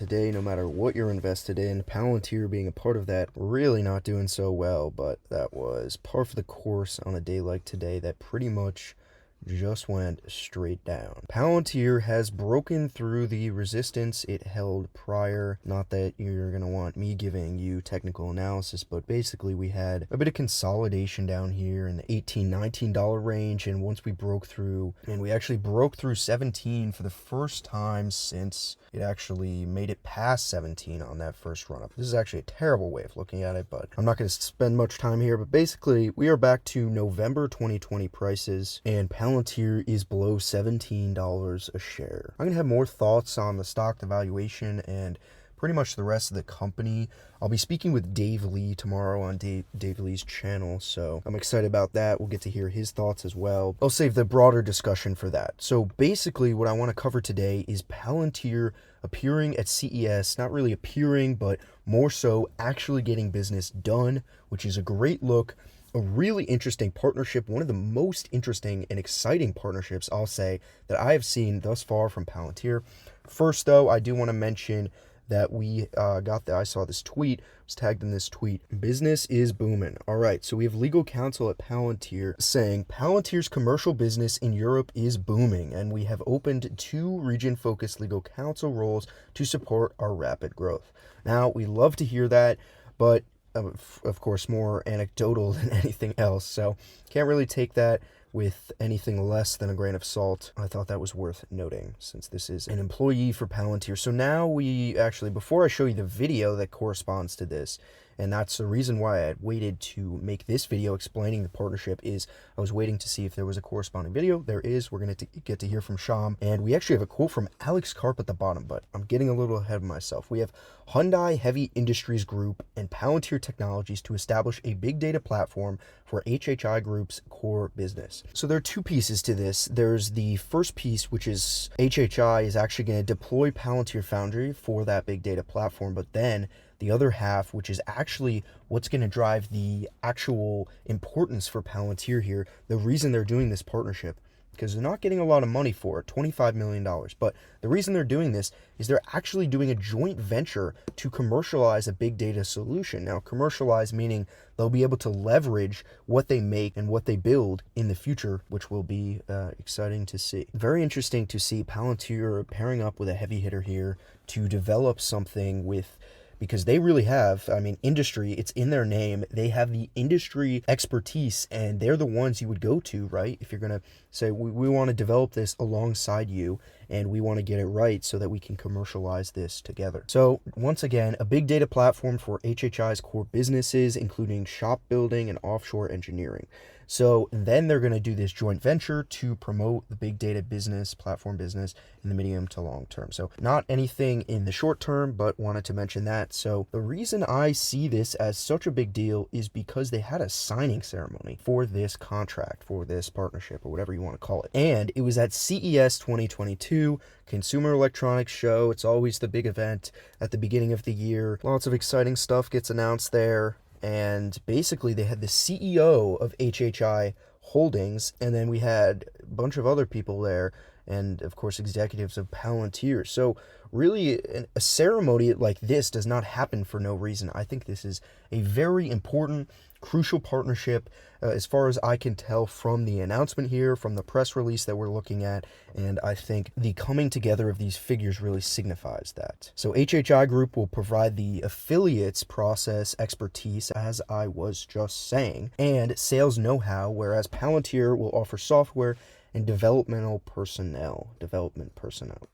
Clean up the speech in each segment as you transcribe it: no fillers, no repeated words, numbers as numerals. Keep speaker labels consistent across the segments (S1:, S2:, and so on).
S1: today, no matter what you're invested in. Palantir being a part of that, really not doing so well, but that was par for the course on a day like today that pretty much just went straight down. Palantir has broken through the resistance it held prior. Not that you're going to want me giving you technical analysis, but basically we had a bit of consolidation down here in the $18, $19 range, and once we broke through, and we actually broke through 17 for the first time since it actually made it past 17 on that first run up. This is actually a terrible way of looking at it, but I'm not going to spend much time here. But basically, we are back to November 2020 prices, and Palantir is below $17 a share. I'm going to have more thoughts on the stock, the valuation, and pretty much the rest of the company. I'll be speaking with Dave Lee tomorrow on Dave Lee's channel, so I'm excited about that. We'll get to hear his thoughts as well. I'll save the broader discussion for that. So basically what I want to cover today is Palantir appearing at CES, not really appearing, but more so actually getting business done, which is a great look. A really interesting partnership, one of the most interesting and exciting partnerships, I'll say, that I have seen thus far from Palantir. First, though, I do want to mention that I saw this tweet, was tagged in this tweet. Business is booming. All right, so we have legal counsel at Palantir saying Palantir's commercial business in Europe is booming, and we have opened 2 region-focused legal counsel roles to support our rapid growth. Now, we love to hear that, but of course, more anecdotal than anything else, so can't really take that with anything less than a grain of salt. I thought that was worth noting since this is an employee for Palantir. So now before I show you the video that corresponds to this, and that's the reason why I had waited to make this video explaining the partnership, is I was waiting to see if there was a corresponding video. There is. We're going to get to hear from Sham, and we actually have a quote from Alex Karp at the bottom, but I'm getting a little ahead of myself. We have Hyundai Heavy Industries Group and Palantir Technologies to establish a big data platform for HHI Group's core business. So there are 2 pieces to this. There's the first piece, which is HHI is actually going to deploy Palantir Foundry for that big data platform, but then the other half, which is actually what's going to drive the actual importance for Palantir here, the reason they're doing this partnership, because they're not getting a lot of money for it, $25 million. But the reason they're doing this is they're actually doing a joint venture to commercialize a big data solution. Now, commercialize meaning they'll be able to leverage what they make and what they build in the future, which will be exciting to see. Very interesting to see Palantir pairing up with a heavy hitter here to develop something because they really have, industry, it's in their name. They have the industry expertise, and they're the ones you would go to, right? If you're going to say, we want to develop this alongside you, and we want to get it right so that we can commercialize this together. So once again, a big data platform for HHI's core businesses, including shop building and offshore engineering. So then they're going to do this joint venture to promote the big data business, platform business, in the medium to long term. So not anything in the short term, but wanted to mention that. So the reason I see this as such a big deal is because they had a signing ceremony for this contract, for this partnership, or whatever you want to call it. And it was at CES 2022, Consumer Electronics Show. It's always the big event at the beginning of the year. Lots of exciting stuff gets announced there. And basically they had the CEO of HHI Holdings, and then we had a bunch of other people there, and of course executives of Palantir. So really a ceremony like this does not happen for no reason. I think this is a very important, crucial partnership as far as I can tell from the announcement here, from the press release that we're looking at, and I think the coming together of these figures really signifies that. So HHI Group will provide the affiliates process expertise, as I was just saying, and sales know-how, whereas Palantir will offer software and development personnel.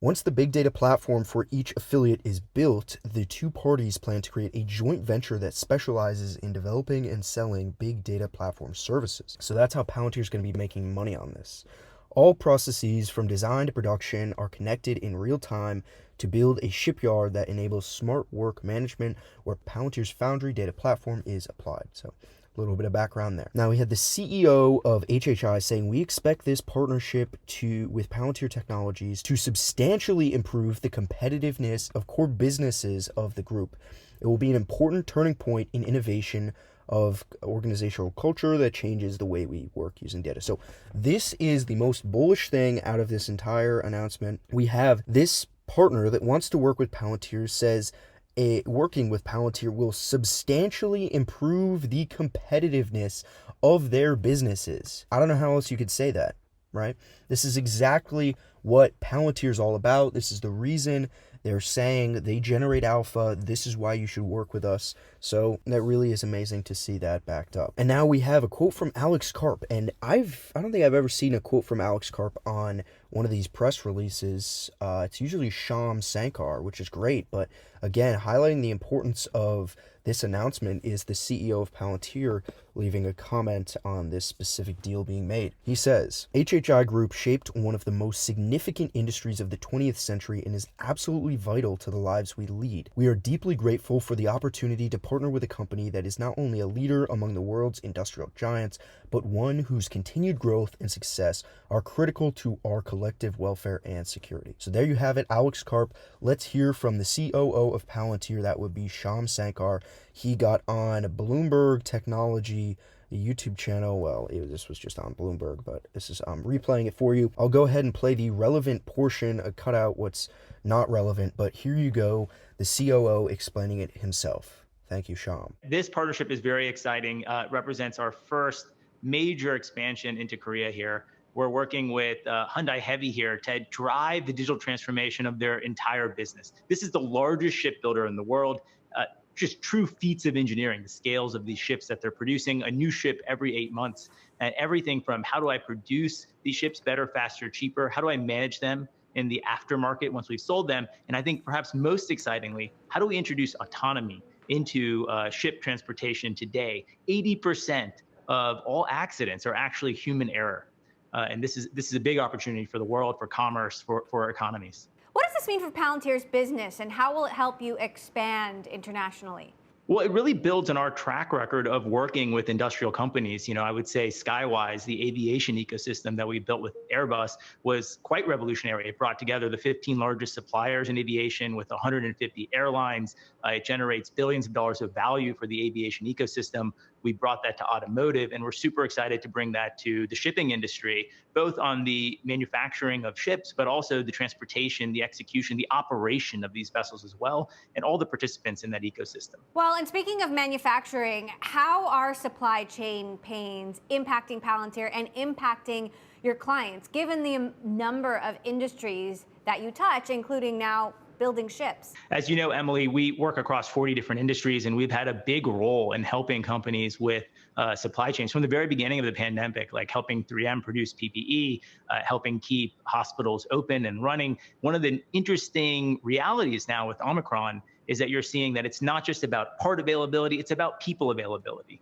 S1: Once the big data platform for each affiliate is built, the 2 parties plan to create a joint venture that specializes in developing and selling big data platform services. So that's how Palantir is going to be making money on this. All processes from design to production are connected in real time to build a shipyard that enables smart work management, where Palantir's Foundry data platform is applied. So a little bit of background there. Now we had the CEO of HHI saying, we expect this partnership with Palantir Technologies to substantially improve the competitiveness of core businesses of the group. It will be an important turning point in innovation of organizational culture that changes the way we work using data. So this is the most bullish thing out of this entire announcement. We have this partner that wants to work with Palantir says working with Palantir will substantially improve the competitiveness of their businesses. I don't know how else you could say that, right? This is exactly what Palantir is all about. This is the reason they're saying they generate alpha. This is why you should work with us. So that really is amazing to see that backed up. And now we have a quote from Alex Karp. And I don't think I've ever seen a quote from Alex Karp on one of these press releases. It's usually Shyam Sankar, which is great. But again, highlighting the importance of this announcement is the CEO of Palantir leaving a comment on this specific deal being made. He says, HHI Group shaped one of the most significant industries of the 20th century and is absolutely vital to the lives we lead. We are deeply grateful for the opportunity to partner with a company that is not only a leader among the world's industrial giants, but one whose continued growth and success are critical to our collective welfare and security. So there you have it, Alex Karp. Let's hear from the COO of Palantir. That would be Shyam Sankar. He got on Bloomberg Technology, the YouTube channel. Well, this was just on Bloomberg, but this is I'm replaying it for you. I'll go ahead and play the relevant portion, cut out what's not relevant, but here you go, the COO explaining it himself. Thank you, Shyam.
S2: This partnership is very exciting. It represents our first major expansion into Korea here. We're working with Hyundai Heavy here to drive the digital transformation of their entire business. This is the largest shipbuilder in the world. Just true feats of engineering, the scales of these ships that they're producing, a new ship every 8 months, and everything from how do I produce these ships better, faster, cheaper? How do I manage them in the aftermarket once we've sold them? And I think perhaps most excitingly, how do we introduce autonomy into ship transportation today? 80% of all accidents are actually human error. And this is a big opportunity for the world, for commerce, for economies.
S3: What does this mean for Palantir's business, and how will it help you expand internationally?
S2: Well, it really builds on our track record of working with industrial companies. I would say Skywise, the aviation ecosystem that we built with Airbus, was quite revolutionary. It brought together the 15 largest suppliers in aviation with 150 airlines. It generates billions of dollars of value for the aviation ecosystem. We brought that to automotive, and we're super excited to bring that to the shipping industry, both on the manufacturing of ships, but also the transportation, the execution, the operation of these vessels as well, and all the participants in that ecosystem.
S3: Well, and speaking of manufacturing, how are supply chain pains impacting Palantir and impacting your clients, given the number of industries that you touch, including now building ships?
S2: As you know, Emily, we work across 40 different industries, and we've had a big role in helping companies with supply chains from the very beginning of the pandemic, like helping 3M produce PPE, helping keep hospitals open and running. One of the interesting realities now with Omicron is that you're seeing that it's not just about part availability, it's about people availability.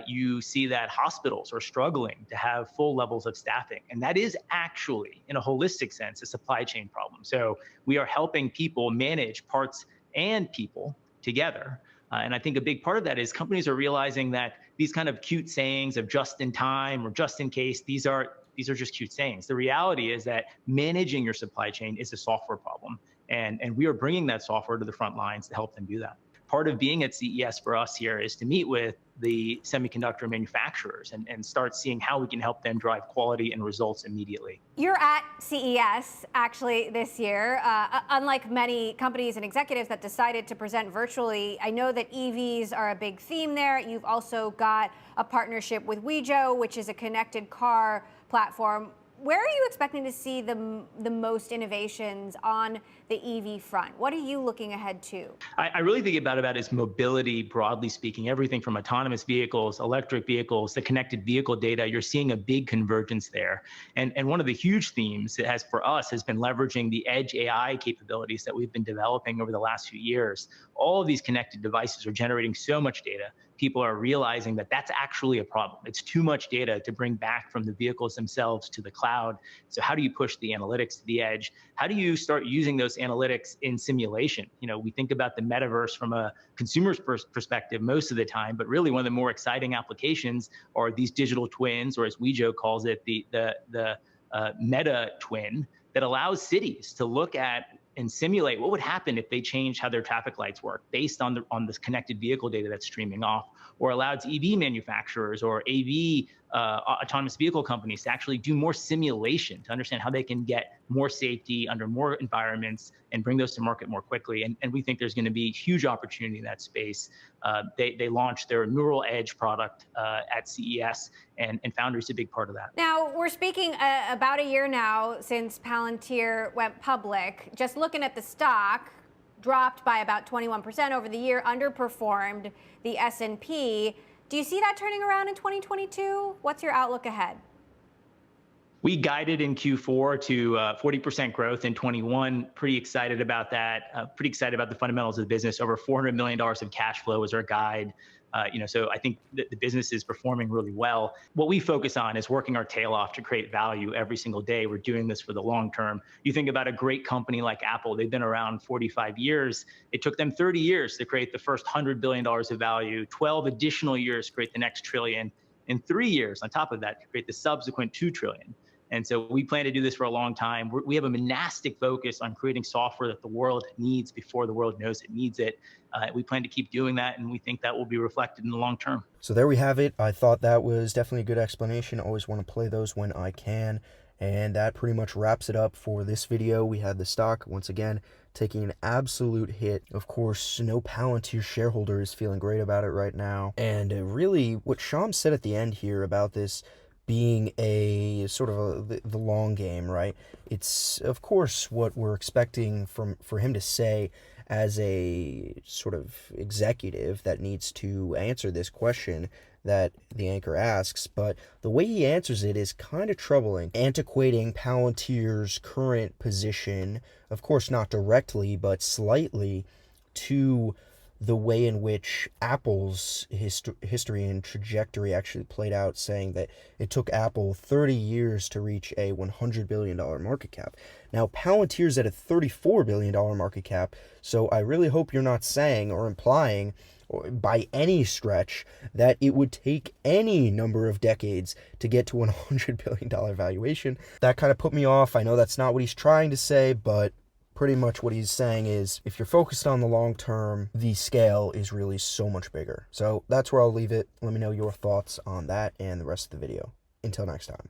S2: You see that hospitals are struggling to have full levels of staffing. And that is actually, in a holistic sense, a supply chain problem. So we are helping people manage parts and people together. And I think a big part of that is companies are realizing that these kind of cute sayings of just in time or just in case, these are just cute sayings. The reality is that managing your supply chain is a software problem. And we are bringing that software to the front lines to help them do that. Part of being at CES for us here is to meet with the semiconductor manufacturers and start seeing how we can help them drive quality and results immediately.
S3: You're at CES actually this year. Unlike many companies and executives that decided to present virtually, I know that EVs are a big theme there. You've also got a partnership with Wejo, which is a connected car platform. Where are you expecting to see the most innovations on the EV front? What are you looking ahead to?
S2: I really think about it as mobility, broadly speaking, everything from autonomous vehicles, electric vehicles, the connected vehicle data. You're seeing a big convergence there. And one of the huge themes it has for us has been leveraging the edge AI capabilities that we've been developing over the last few years. All of these connected devices are generating so much data. People are realizing that that's actually a problem. It's too much data to bring back from the vehicles themselves to the cloud. So how do you push the analytics to the edge? How do you start using those analytics in simulation? We think about the metaverse from a consumer's perspective most of the time, but really one of the more exciting applications are these digital twins, or as Wejo calls it, the meta twin that allows cities to look at and simulate what would happen if they changed how their traffic lights work based on this connected vehicle data that's streaming off, or allows EV manufacturers or AV autonomous vehicle companies to actually do more simulation to understand how they can get more safety under more environments and bring those to market more quickly. And we think there's going to be huge opportunity in that space. They launched their Neural Edge product at CES, and Foundry is a big part of that.
S3: Now, we're speaking about a year now since Palantir went public. Just looking at the stock, dropped by about 21% over the year, underperformed the S&P. Do you see that turning around in 2022? What's your outlook ahead?
S2: We guided in Q4 to 40% growth in 21. Pretty excited about that. Pretty excited about the fundamentals of the business. Over $400 million of cash flow is our guide. So I think that the business is performing really well. What we focus on is working our tail off to create value every single day. We're doing this for the long term. You think about a great company like Apple, they've been around 45 years. It took them 30 years to create the first $100 billion of value, 12 additional years to create the next trillion, and 3 years on top of that to create the subsequent 2 trillion. And so we plan to do this for a long time. We have a monastic focus on creating software that the world needs before the world knows it needs it. We plan to keep doing that, and we think that will be reflected in the long term.
S1: So there we have it. I thought that was definitely a good explanation. Always want to play those when I can. And that pretty much wraps it up for this video. We had the stock, once again, taking an absolute hit. Of course, no Palantir shareholder is feeling great about it right now. And really, what Sham said at the end here about this being a sort of the long game, right? It's, of course, what we're expecting for him to say as a sort of executive that needs to answer this question that the anchor asks, but the way he answers it is kind of troubling, antiquating Palantir's current position, of course not directly, but slightly, to the way in which Apple's history and trajectory actually played out, saying that it took Apple 30 years to reach a $100 billion market cap. Now, Palantir's at a $34 billion market cap, so I really hope you're not saying or implying by any stretch that it would take any number of decades to get to a $100 billion valuation. That kind of put me off. I know that's not what he's trying to say, but pretty much what he's saying is if you're focused on the long term, the scale is really so much bigger. So that's where I'll leave it. Let me know your thoughts on that and the rest of the video. Until next time.